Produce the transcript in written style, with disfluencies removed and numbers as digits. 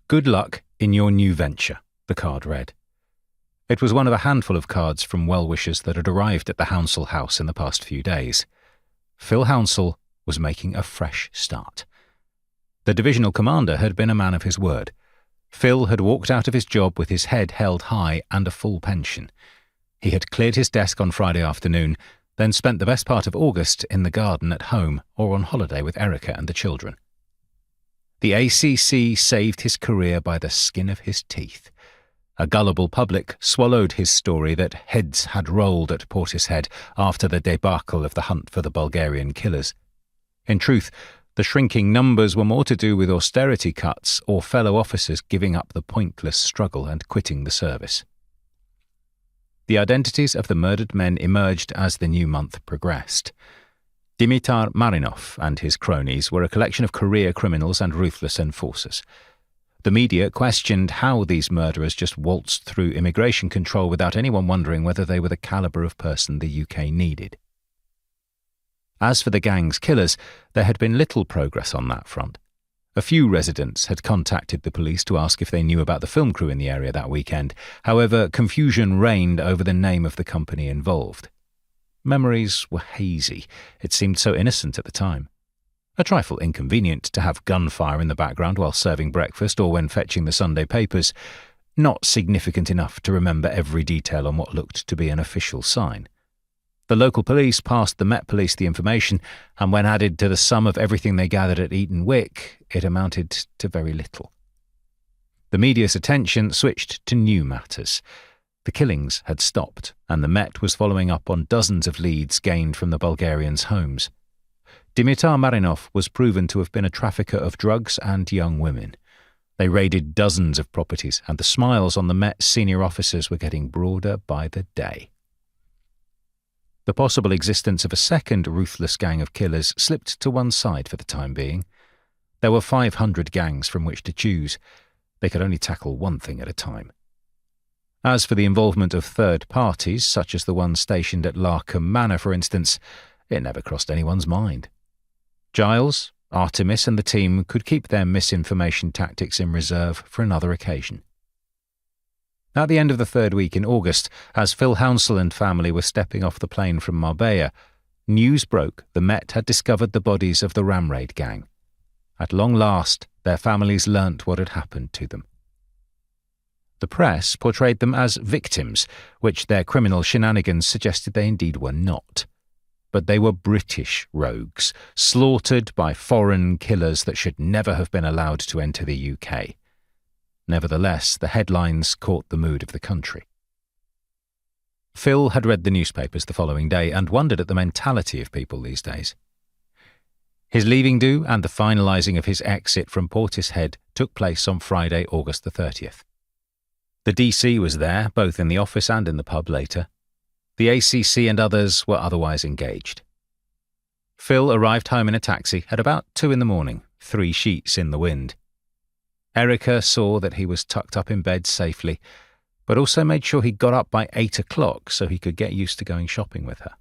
Good luck in your new venture, the card read. It was one of a handful of cards from well-wishers that had arrived at the Hounsell house in the past few days. Phil Hounsell was making a fresh start. The divisional commander had been a man of his word. Phil had walked out of his job with his head held high and a full pension. He had cleared his desk on Friday afternoon, then spent the best part of August in the garden at home or on holiday with Erica and the children. The ACC saved his career by the skin of his teeth. A gullible public swallowed his story that heads had rolled at Portishead after the debacle of the hunt for the Bulgarian killers. In truth, the shrinking numbers were more to do with austerity cuts or fellow officers giving up the pointless struggle and quitting the service. The identities of the murdered men emerged as the new month progressed. Dimitar Marinov and his cronies were a collection of career criminals and ruthless enforcers. The media questioned how these murderers just waltzed through immigration control without anyone wondering whether they were the calibre of person the UK needed. As for the gang's killers, there had been little progress on that front. A few residents had contacted the police to ask if they knew about the film crew in the area that weekend. However, confusion reigned over the name of the company involved. Memories were hazy. It seemed so innocent at the time. A trifle inconvenient to have gunfire in the background while serving breakfast or when fetching the Sunday papers. Not significant enough to remember every detail on what looked to be an official sign. The local police passed the Met Police the information, and when added to the sum of everything they gathered at Eton Wick, it amounted to very little. The media's attention switched to new matters. The killings had stopped, and the Met was following up on dozens of leads gained from the Bulgarians' homes. Dimitar Marinov was proven to have been a trafficker of drugs and young women. They raided dozens of properties, and the smiles on the Met senior officers were getting broader by the day. The possible existence of a second ruthless gang of killers slipped to one side for the time being. There were 500 gangs from which to choose. They could only tackle one thing at a time. As for the involvement of third parties, such as the one stationed at Larcombe Manor, for instance, it never crossed anyone's mind. Giles, Artemis and the team could keep their misinformation tactics in reserve for another occasion. At the end of the third week in August, as Phil Hounsell and family were stepping off the plane from Marbella, news broke the Met had discovered the bodies of the Ramraid gang. At long last, their families learnt what had happened to them. The press portrayed them as victims, which their criminal shenanigans suggested they indeed were not. But they were British rogues, slaughtered by foreign killers that should never have been allowed to enter the UK. Nevertheless, the headlines caught the mood of the country. Phil had read the newspapers the following day and wondered at the mentality of people these days. His leaving do and the finalising of his exit from Portishead took place on Friday, August the 30th. The DC was there, both in the office and in the pub later. The ACC and others were otherwise engaged. Phil arrived home in a taxi at about 2 a.m, 3 sheets in the wind. Erica saw that he was tucked up in bed safely, but also made sure he got up by 8 o'clock so he could get used to going shopping with her.